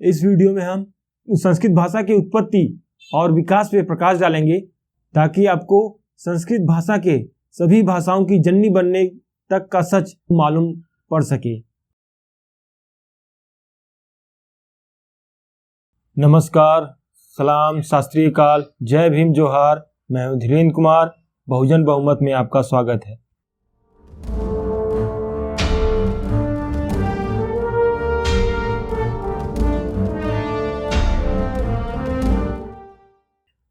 इस वीडियो में हम संस्कृत भाषा की उत्पत्ति और विकास पे प्रकाश डालेंगे ताकि आपको संस्कृत भाषा के सभी भाषाओं की जननी बनने तक का सच मालूम पड़ सके। नमस्कार, सलाम, शास्त्रीय काल, जय भीम, जोहार। मैं हूं धीरेन्द्र कुमार। बहुजन बहुमत में आपका स्वागत है।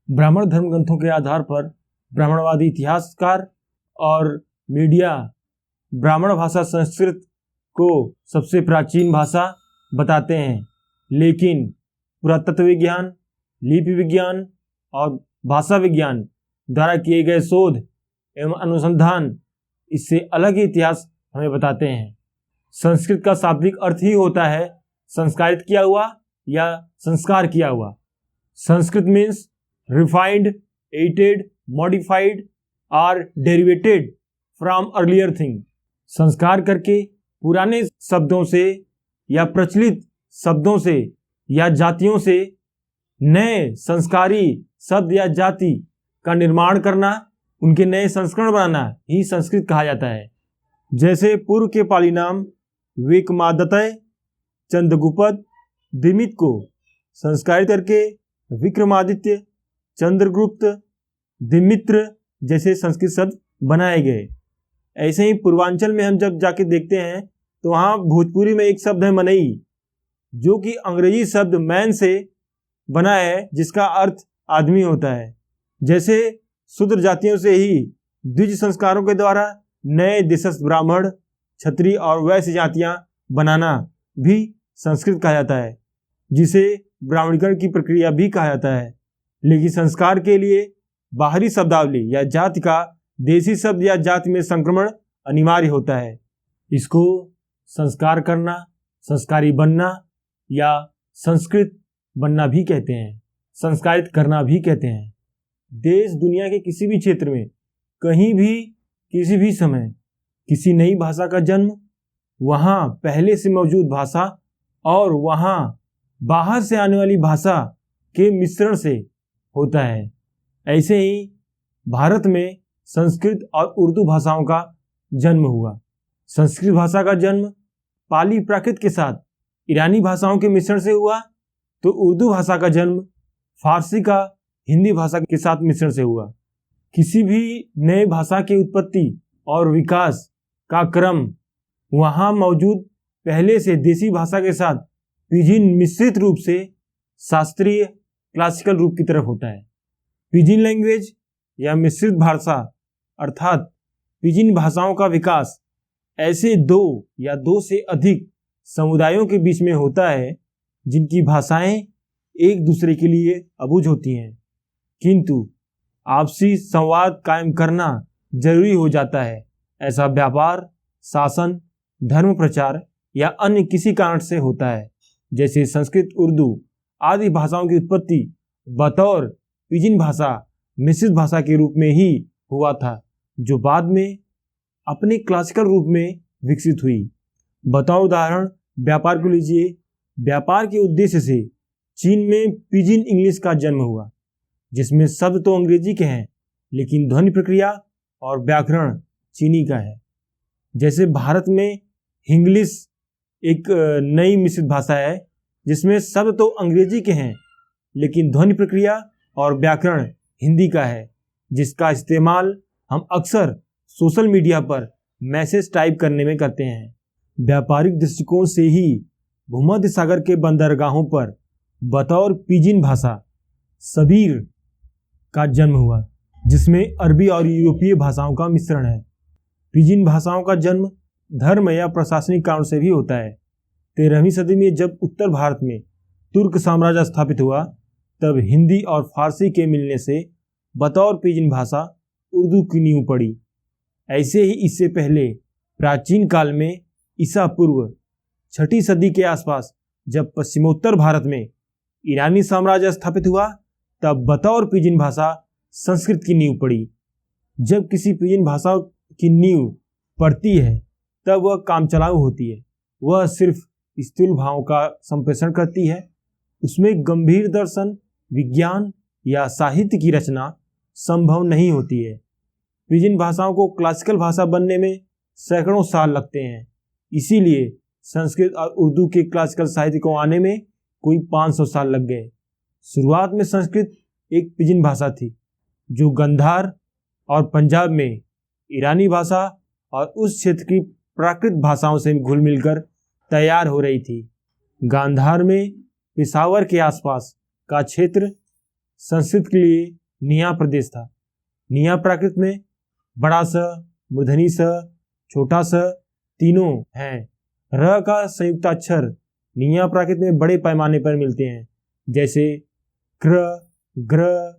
ब्राह्मण धर्म ग्रंथों के आधार पर ब्राह्मणवादी इतिहासकार और मीडिया ब्राह्मण भाषा संस्कृत को सबसे प्राचीन भाषा बताते हैं, लेकिन पुरातत्व विज्ञान, लिपि विज्ञान और भाषा विज्ञान द्वारा किए गए शोध एवं अनुसंधान इससे अलग ही इतिहास हमें बताते हैं। संस्कृत का शाब्दिक अर्थ ही होता है संस्कारित किया हुआ या संस्कार किया हुआ। Sanskrit means refined, aided, modified or derivated from earlier thing। संस्कार करके पुराने शब्दों से या प्रचलित शब्दों से या जातियों से नए संस्कारी शब्द या जाति का निर्माण करना, उनके नए संस्करण बनाना ही संस्कृत कहा जाता है। जैसे पूर्व के पाली नाम विक्रमादित्य, चंद्रगुप्त, दिमित को संस्कारित करके विक्रमादित्य, चंद्रगुप्त, दिमित्र जैसे संस्कृत शब्द बनाए गए। ऐसे ही पूर्वांचल में हम जब जाके देखते हैं तो वहाँ भोजपुरी में एक शब्द है मनई, जो कि अंग्रेजी शब्द मैन से बना है, जिसका अर्थ आदमी होता है। जैसे शूद्र जातियों से ही द्विज संस्कारों के द्वारा नए देशस्थ ब्राह्मण, क्षत्रिय और वैश्य जातियाँ बनाना भी संस्कृत कहा जाता है, जिसे ब्राह्मणीकरण की प्रक्रिया भी कहा जाता है। लेकिन संस्कार के लिए बाहरी शब्दावली या जाति का देसी शब्द या जाति में संक्रमण अनिवार्य होता है। इसको संस्कार करना, संस्कारी बनना या संस्कृत बनना भी कहते हैं, संस्कारित करना भी कहते हैं। देश दुनिया के किसी भी क्षेत्र में कहीं भी किसी भी समय किसी नई भाषा का जन्म वहाँ पहले से मौजूद भाषा और वहाँ बाहर से आने वाली भाषा के मिश्रण से होता है। ऐसे ही भारत में संस्कृत और उर्दू भाषाओं का जन्म हुआ। संस्कृत भाषा का जन्म पाली प्राकृत के साथ ईरानी भाषाओं के मिश्रण से हुआ, तो उर्दू भाषा का जन्म फारसी का हिंदी भाषा के साथ मिश्रण से हुआ। किसी भी नए भाषा की उत्पत्ति और विकास का क्रम वहाँ मौजूद पहले से देसी भाषा के साथ पिजिन मिश्रित रूप से शास्त्रीय क्लासिकल रूप की तरफ होता है। पिजिन लैंग्वेज या मिश्रित भाषा अर्थात पिजिन भाषाओं का विकास ऐसे दो या दो से अधिक समुदायों के बीच में होता है जिनकी भाषाएं एक दूसरे के लिए अबूझ होती हैं, किंतु आपसी संवाद कायम करना जरूरी हो जाता है। ऐसा व्यापार, शासन, धर्म प्रचार या अन्य किसी कारण से होता है। जैसे संस्कृत, उर्दू आदि भाषाओं की उत्पत्ति बतौर पिजिन भाषा मिश्रित भाषा के रूप में ही हुआ था, जो बाद में अपने क्लासिकल रूप में विकसित हुई। बतौर उदाहरण व्यापार को लीजिए। व्यापार के उद्देश्य से चीन में पिजिन इंग्लिश का जन्म हुआ, जिसमें शब्द तो अंग्रेजी के हैं लेकिन ध्वनि प्रक्रिया और व्याकरण चीनी का है। जैसे भारत में हिंग्लिश एक नई मिश्रित भाषा है, जिसमें शब्द तो अंग्रेजी के हैं लेकिन ध्वनि प्रक्रिया और व्याकरण हिंदी का है, जिसका इस्तेमाल हम अक्सर सोशल मीडिया पर मैसेज टाइप करने में करते हैं। व्यापारिक दृष्टिकोण से ही भूमध्य सागर के बंदरगाहों पर बतौर पिजिन भाषा सबीर का जन्म हुआ, जिसमें अरबी और यूरोपीय भाषाओं का मिश्रण है। पिजिन भाषाओं का जन्म धर्म या प्रशासनिक कारण से भी होता है। 13वीं सदी में जब उत्तर भारत में तुर्क साम्राज्य स्थापित हुआ, तब हिंदी और फारसी के मिलने से बतौर पिजिन भाषा उर्दू की नींव पड़ी। ऐसे ही इससे पहले प्राचीन काल में ईसा पूर्व 6ठी सदी के आसपास जब पश्चिमोत्तर भारत में ईरानी साम्राज्य स्थापित हुआ, तब बतौर पिजिन भाषा संस्कृत की नींव पड़ी। जब किसी पिजिन भाषा की नींव पड़ती है तब वह कामचलाऊ होती है। वह सिर्फ स्थूल भावों का संप्रेषण करती है उसमें गंभीर दर्शन, विज्ञान या साहित्य की रचना संभव नहीं होती है। पिजिन भाषाओं को क्लासिकल भाषा बनने में सैकड़ों साल लगते हैं। इसीलिए संस्कृत और उर्दू के क्लासिकल साहित्य को आने में कोई 500 साल लग गए। शुरुआत में संस्कृत एक पिजिन भाषा थी जो गंधार और पंजाब में ईरानी भाषा और उस क्षेत्र की प्राकृत भाषाओं से घुल मिलकर तैयार हो रही थी। गांधार में पेशावर के आसपास का क्षेत्र संस्कृत के लिए निया प्रदेश था। निया प्राकृत में बड़ा स, मूर्धनी स, छोटा स तीनों हैं। र का संयुक्ताक्षर निया प्राकृत में बड़े पैमाने पर मिलते हैं, जैसे क्र, ग्र,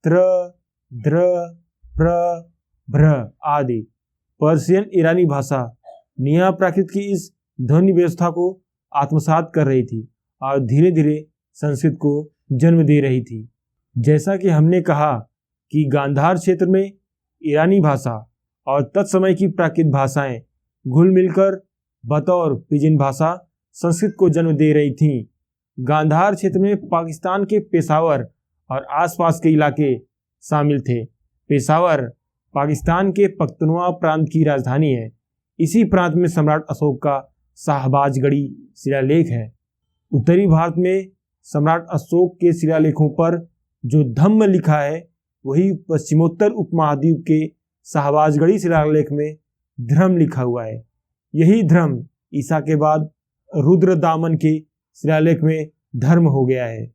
त्र, द्र, प्र, भ्र आदि। पर्शियन ईरानी भाषा निया प्राकृत की इस ध्वनि व्यवस्था को आत्मसात कर रही थी और धीरे धीरे संस्कृत को जन्म दे रही थी। जैसा कि हमने कहा कि गांधार क्षेत्र में ईरानी भाषा और तत्समय की प्राकृत भाषाएं घुल मिलकर बतौर पिजिन भाषा संस्कृत को जन्म दे रही थीं। गांधार क्षेत्र में पाकिस्तान के पेशावर और आसपास के इलाके शामिल थे। पेशावर पाकिस्तान के पख्तूनख्वा प्रांत की राजधानी है। इसी प्रांत में सम्राट अशोक का शाहबाजगढ़ी शिलालेख है। उत्तरी भारत में सम्राट अशोक के शिलालेखों पर जो धम्म लिखा है वही पश्चिमोत्तर उपमहाद्वीप के शाहबाजगढ़ी शिलालेख में ध्रम लिखा हुआ है। यही ध्रम ईसा के बाद रुद्रदामन के शिलालेख में धर्म हो गया है।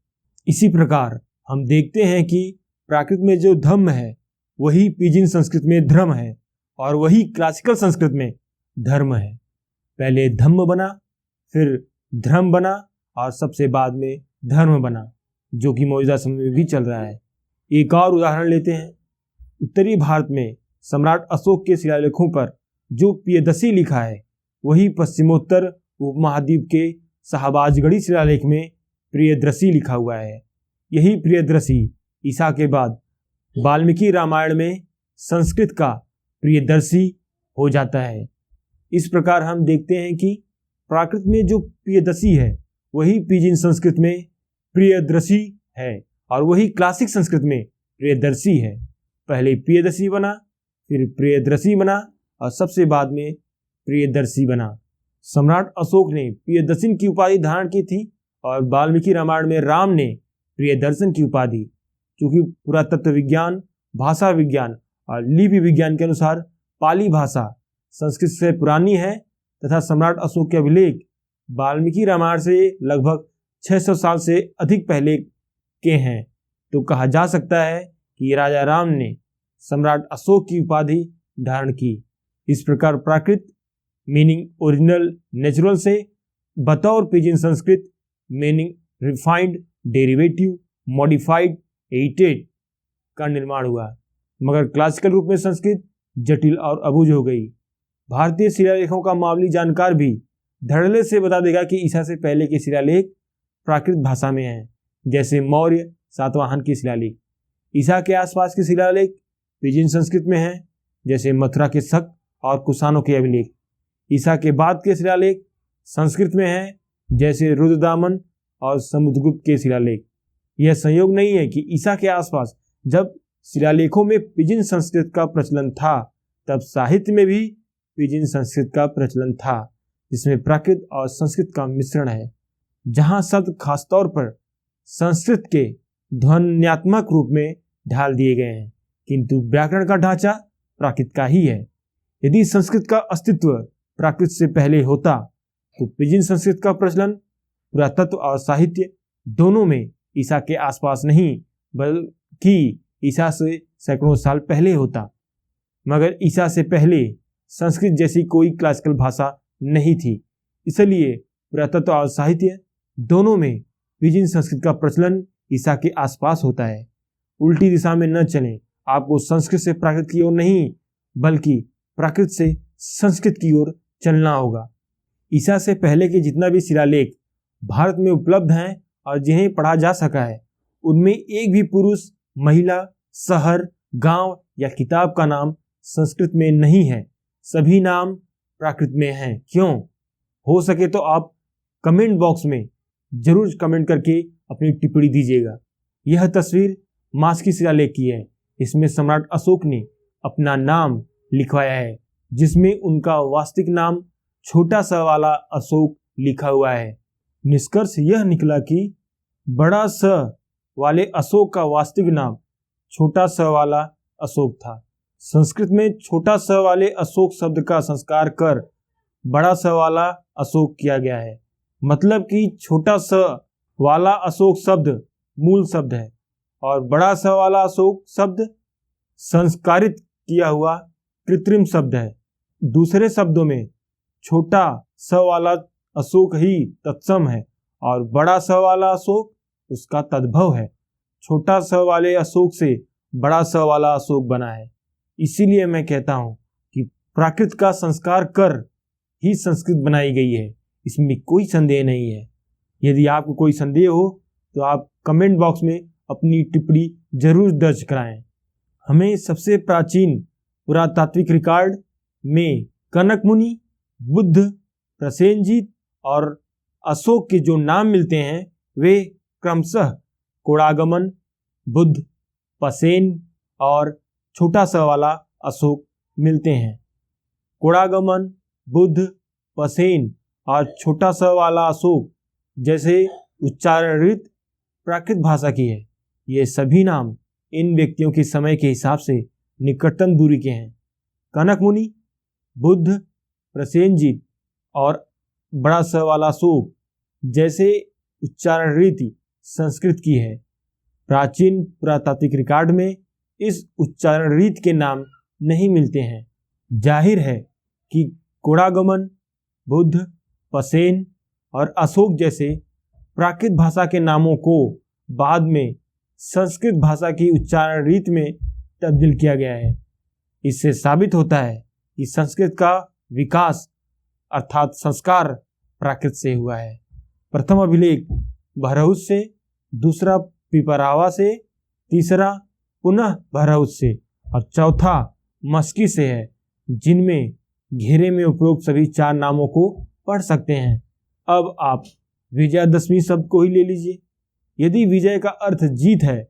इसी प्रकार हम देखते हैं कि प्राकृत में जो धम्म है वही पिजिन संस्कृत में ध्रम है और वही क्लासिकल संस्कृत में धर्म है। पहले धम्म बना, फिर ध्रम बना और सबसे बाद में धर्म बना, जो कि मौजूदा समय में भी चल रहा है। एक और उदाहरण लेते हैं। उत्तरी भारत में सम्राट अशोक के शिलालेखों पर जो प्रियदर्शी लिखा है वही पश्चिमोत्तर उपमहाद्वीप के शाहबाजगढ़ी शिलालेख में प्रियदर्शी लिखा हुआ है। यही प्रियदर्शी ईसा के बाद वाल्मीकि रामायण में संस्कृत का प्रियदर्शी हो जाता है। इस प्रकार हम देखते हैं कि प्राकृत में जो प्रियदर्शी है वही पिजिन संस्कृत में प्रियदर्शी है और वही क्लासिक संस्कृत में प्रियदर्शी है। पहले प्रियदर्शी बना, फिर प्रियदर्शी बना और सबसे बाद में प्रियदर्शी बना। सम्राट अशोक ने प्रियदर्शन की उपाधि धारण की थी और वाल्मीकि रामायण में राम ने प्रियदर्शन की उपाधि। क्योंकि पुरातत्व विज्ञान, भाषा विज्ञान और लिपि विज्ञान के अनुसार पाली भाषा संस्कृत से पुरानी है तथा सम्राट अशोक के अभिलेख वाल्मीकि रामायण से लगभग 600 साल से अधिक पहले के हैं, तो कहा जा सकता है कि राजा राम ने सम्राट अशोक की उपाधि धारण की। इस प्रकार प्राकृत मीनिंग ओरिजिनल, नेचुरल से बतौर pidgin Sanskrit meaning refined, derivative, modified, edited का निर्माण हुआ। मगर क्लासिकल रूप में संस्कृत जटिल और अबूझ हो गई। भारतीय शिलालेखों का मामूली जानकार भी धड़ल्ले से बता देगा कि ईसा से पहले के शिलालेख प्राकृत भाषा में हैं, जैसे मौर्य सातवाहन के शिलालेख। ईसा के आसपास के शिलालेख पिजिन संस्कृत में हैं, जैसे मथुरा के शक और कुषाणों के अभिलेख। ईसा के बाद के शिलालेख संस्कृत में हैं, जैसे रुद्रदामन और समुद्रगुप्त के शिलालेख। यह संयोग नहीं है कि ईसा के आसपास जब शिलालेखों में पिजिन संस्कृत का प्रचलन था तब साहित्य में भी पिजिन संस्कृत का प्रचलन था, जिसमें प्राकृत और संस्कृत का मिश्रण है। जहां शब्द खासतौर पर संस्कृत के ध्वन्यात्मक रूप में ढाल दिए गए हैं, किंतु व्याकरण का ढांचा प्राकृत का ही है। यदि संस्कृत का अस्तित्व प्राकृत से पहले होता तो पिजिन संस्कृत का प्रचलन पुरातत्व और साहित्य दोनों में ईसा के आसपास नहीं बल्कि ईसा से सैकड़ों साल पहले होता। मगर ईसा से पहले संस्कृत जैसी कोई क्लासिकल भाषा नहीं थी, इसलिए पुरातत्व और साहित्य दोनों में पिजिन संस्कृत का प्रचलन ईसा के आसपास होता है। उल्टी दिशा में न चलें, आपको संस्कृत से प्राकृत की ओर नहीं बल्कि प्राकृत से संस्कृत की ओर चलना होगा। ईसा से पहले के जितना भी शिलालेख भारत में उपलब्ध हैं और जिन्हें पढ़ा जा सका है, उनमें एक भी पुरुष, महिला, शहर, गांव या किताब का नाम संस्कृत में नहीं है। सभी नाम प्राकृत में हैं। क्यों? हो सके तो आप कमेंट बॉक्स में जरूर कमेंट करके अपनी टिप्पणी दीजिएगा। यह तस्वीर मास्की शिलालेख की है। इसमें सम्राट अशोक ने अपना नाम लिखवाया है, जिसमें उनका वास्तविक नाम छोटा स वाला अशोक लिखा हुआ है। निष्कर्ष यह निकला कि बड़ा स वाले अशोक का वास्तविक नाम छोटा स वाला अशोक था। संस्कृत में छोटा स वाले अशोक शब्द का संस्कार कर बड़ा स वाला अशोक किया गया है। मतलब कि छोटा स वाला अशोक शब्द मूल शब्द है और बड़ा स वाला अशोक शब्द संस्कारित किया हुआ कृत्रिम शब्द है। दूसरे शब्दों में छोटा स वाला अशोक ही तत्सम है और बड़ा स वाला अशोक उसका तद्भव है। छोटा स वाले अशोक से बड़ा स वाला अशोक बना है। इसीलिए मैं कहता हूँ कि प्राकृत का संस्कार कर ही संस्कृत बनाई गई है, इसमें कोई संदेह नहीं है। यदि आपको कोई संदेह हो तो आप कमेंट बॉक्स में अपनी टिप्पणी जरूर दर्ज कराएं। हमें सबसे प्राचीन पुरातात्विक रिकॉर्ड में कनक मुनि, बुद्ध, प्रसेनजीत और अशोक के जो नाम मिलते हैं वे क्रमशः कोड़ागमन, बुद्ध, पसेन और छोटा स वाला अशोक मिलते हैं। कोड़ागमन, बुद्ध, पसेन और छोटा स वाला अशोक जैसे उच्चारणित प्राकृत भाषा की है। ये सभी नाम इन व्यक्तियों के समय के हिसाब से निकटतम दूरी के हैं। कनक मुनि, बुद्ध, प्रसेनजीत और बड़ा स वाला अशोक जैसे उच्चारण रीति संस्कृत की है। प्राचीन पुरातात्विक रिकॉर्ड में इस उच्चारण रीति के नाम नहीं मिलते हैं। जाहिर है कि कोड़ागमन, बुद्ध, पसेन और अशोक जैसे प्राकृत भाषा के नामों को बाद में संस्कृत भाषा की उच्चारण रीति में तब्दील किया गया है। इससे साबित होता है कि संस्कृत का विकास अर्थात संस्कार प्राकृत से हुआ है। प्रथम अभिलेख बहरहुस से, दूसरा पिपरावा से, तीसरा पुनः बहरहुस से और चौथा मस्की से है, जिनमें घेरे में उपरोक्त सभी 4 नामों को पढ़ सकते हैं। अब आप विजयादशमी शब्द को ही ले लीजिए। यदि विजय का अर्थ जीत है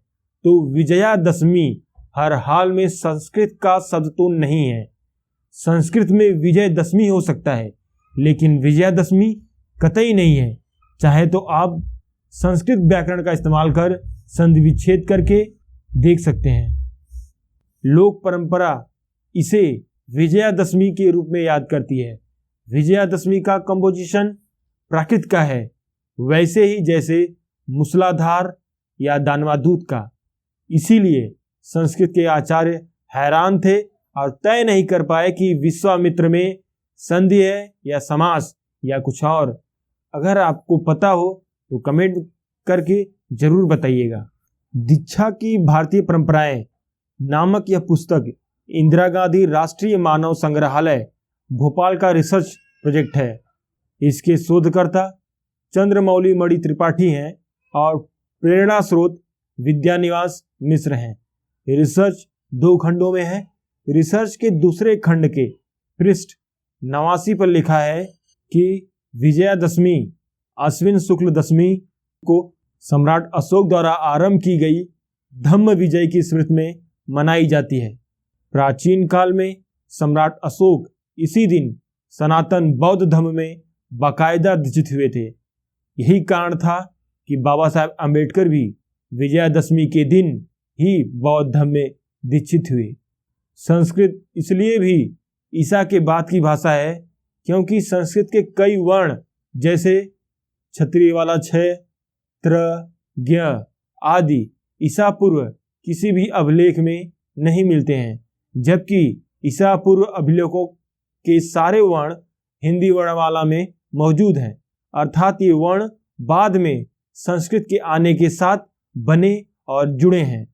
तो विजयादशमी हर हाल में संस्कृत का शब्द तो नहीं है। संस्कृत में विजयदशमी हो सकता है लेकिन विजयादशमी कतई नहीं है। चाहे तो आप संस्कृत व्याकरण का इस्तेमाल कर संधि विच्छेद करके देख सकते हैं। लोक परंपरा इसे विजयादशमी के रूप में याद करती है। विजयादशमी का कंपोजिशन प्राकृत का है, वैसे ही जैसे मूसलाधार या दानवादूत का। इसीलिए संस्कृत के आचार्य हैरान थे और तय नहीं कर पाए कि विश्वामित्र में संधि है या समास या कुछ और। अगर आपको पता हो तो कमेंट करके जरूर बताइएगा। दीक्षा की भारतीय परंपराएं नामक यह पुस्तक इंदिरा गांधी राष्ट्रीय मानव संग्रहालय भोपाल का रिसर्च प्रोजेक्ट है। इसके शोधकर्ता चंद्रमौली मणि त्रिपाठी हैं और प्रेरणा स्रोत विद्यानिवास मिश्र हैं। रिसर्च 2 खंडों में है। रिसर्च के दूसरे खंड के पृष्ठ 89 पर लिखा है कि विजयादशमी अश्विन शुक्ल दशमी को सम्राट अशोक द्वारा आरंभ की गई धम्म विजय की स्मृति में मनाई जाती है। प्राचीन काल में सम्राट अशोक इसी दिन सनातन बौद्ध धर्म में बाकायदा दीक्षित हुए थे। यही कारण था कि बाबा साहेब अम्बेडकर भी विजयादशमी के दिन ही बौद्ध धर्म में दीक्षित हुए। संस्कृत इसलिए भी ईसा के बाद की भाषा है क्योंकि संस्कृत के कई वर्ण जैसे क्षत्रिय वाला छ, त्र, ज्ञ आदि ईसा पूर्व किसी भी अभिलेख में नहीं मिलते हैं, जबकि ईसा पूर्व अभिलेखों के सारे वर्ण हिंदी वर्णमाला में मौजूद हैं। अर्थात ये वर्ण बाद में संस्कृत के आने के साथ बने और जुड़े हैं।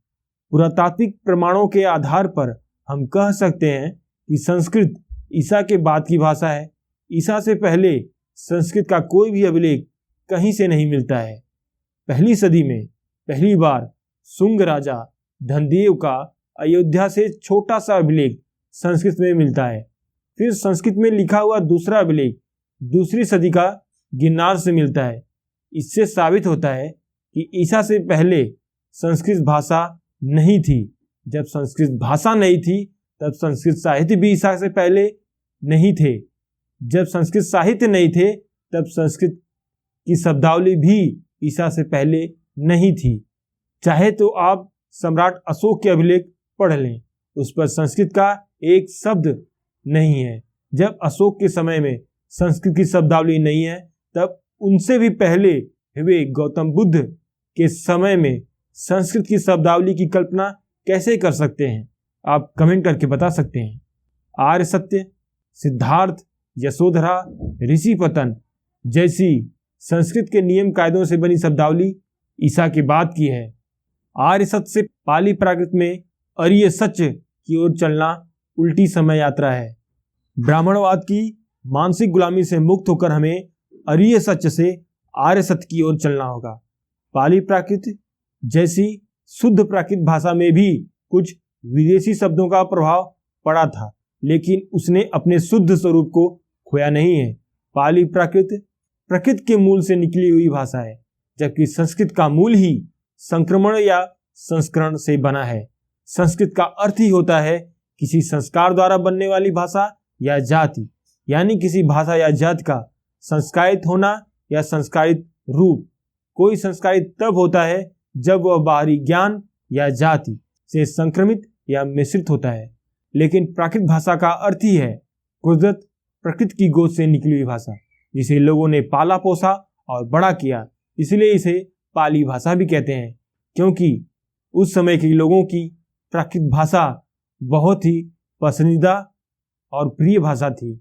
पुरातात्विक प्रमाणों के आधार पर हम कह सकते हैं कि संस्कृत ईसा के बाद की भाषा है। ईसा से पहले संस्कृत का कोई भी अभिलेख कहीं से नहीं मिलता है। पहली सदी में पहली बार शुंग राजा धनदेव का अयोध्या से छोटा सा अभिलेख संस्कृत में मिलता है। फिर संस्कृत में लिखा हुआ दूसरा अभिलेख दूसरी सदी का गिरनार से मिलता है। इससे साबित होता है कि ईसा से पहले संस्कृत भाषा नहीं थी। जब संस्कृत भाषा नहीं थी तब संस्कृत साहित्य भी ईसा से पहले नहीं थे। जब संस्कृत साहित्य नहीं थे तब संस्कृत की शब्दावली भी ईसा से पहले नहीं थी। चाहे तो आप सम्राट अशोक के अभिलेख पढ़ लें, उस पर संस्कृत का एक शब्द नहीं है। जब अशोक के समय में संस्कृत की शब्दावली नहीं है तब उनसे भी पहले हुए गौतम बुद्ध के समय में संस्कृत की शब्दावली की कल्पना कैसे कर सकते हैं? आप कमेंट करके बता सकते हैं। आर्य सत्य, सिद्धार्थ, यशोधरा, ऋषिपतन जैसी संस्कृत के नियम कायदों से बनी शब्दावली ईसा के बाद की है। आर्य सत्य से पाली प्राकृत में अरिय सत्य की ओर चलना उल्टी समय यात्रा है। ब्राह्मणवाद की मानसिक गुलामी से मुक्त होकर हमें अरिय सत्य से आर्य सत्य की ओर चलना होगा। पाली प्राकृत जैसी शुद्ध प्राकृत भाषा में भी कुछ विदेशी शब्दों का प्रभाव पड़ा था, लेकिन उसने अपने शुद्ध स्वरूप को खोया नहीं है। पाली प्राकृत प्रकृति के मूल से निकली हुई भाषा है, जबकि संस्कृत का मूल ही संक्रमण या संस्करण से बना है। संस्कृत का अर्थ ही होता है किसी संस्कार द्वारा बनने वाली भाषा या जाति, यानी किसी भाषा या जाति का संस्कारित होना या संस्कारित रूप। कोई संस्कारित तब होता है जब वह बाहरी ज्ञान या जाति से संक्रमित या मिश्रित होता है। लेकिन प्राकृत भाषा का अर्थ ही है कुदरत, प्रकृति की गोद से निकली हुई भाषा, जिसे लोगों ने पाला पोसा और बड़ा किया। इसलिए इसे पाली भाषा भी कहते हैं, क्योंकि उस समय के लोगों की प्राकृत भाषा बहुत ही पसंदीदा और प्रिय भाषा थी।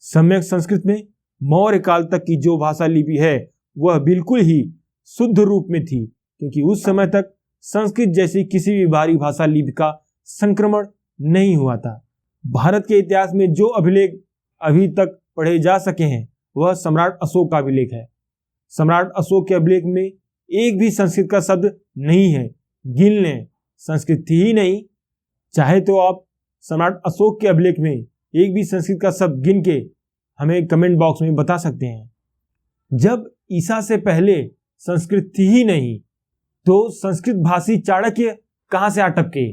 सम्यक संस्कृत में मौर्य काल तक की जो भाषा लिपि है वह बिल्कुल ही शुद्ध रूप में थी, क्योंकि उस समय तक संस्कृत जैसी किसी भी बाहरी भाषा लिपि का संक्रमण नहीं हुआ था। भारत के इतिहास में जो अभिलेख अभी तक पढ़े जा सके हैं वह सम्राट अशोक का अभिलेख है। सम्राट अशोक के अभिलेख में एक भी संस्कृत का शब्द नहीं है। गिन लें, संस्कृत थी ही नहीं। चाहे तो आप सम्राट अशोक के अभिलेख में एक भी संस्कृत का शब्द गिन के हमें कमेंट बॉक्स में बता सकते हैं। जब ईसा से पहले संस्कृत थी ही नहीं तो संस्कृत भाषी चाणक्य कहां से आ टपके?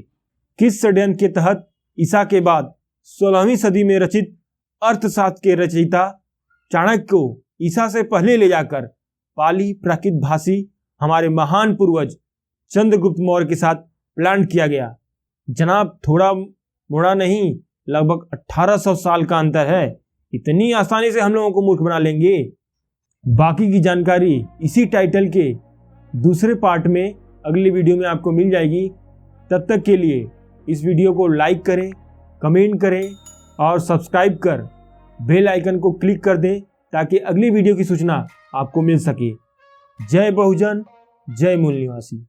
किस षड्यंत्र के तहत ईसा के बाद 16वीं सदी में रचित अर्थशास्त्र के रचयिता चाणक्य को ईसा से पहले ले जाकर पाली प्राकृत भाषी हमारे महान पूर्वज चंद्रगुप्त मौर्य के साथ प्लान किया गया? जनाब, थोड़ा मोड़ा नहीं, लगभग 1800 साल का अंतर है। इतनी आसानी से हम लोगों को मूर्ख बना लेंगे? बाकी की जानकारी इसी टाइटल के दूसरे पार्ट में अगली वीडियो में आपको मिल जाएगी। तब तक के लिए इस वीडियो को लाइक करें, कमेंट करें और सब्सक्राइब कर बेल आइकन को क्लिक कर दें ताकि अगली वीडियो की सूचना आपको मिल सके। जय बहुजन, जय मूल निवासी।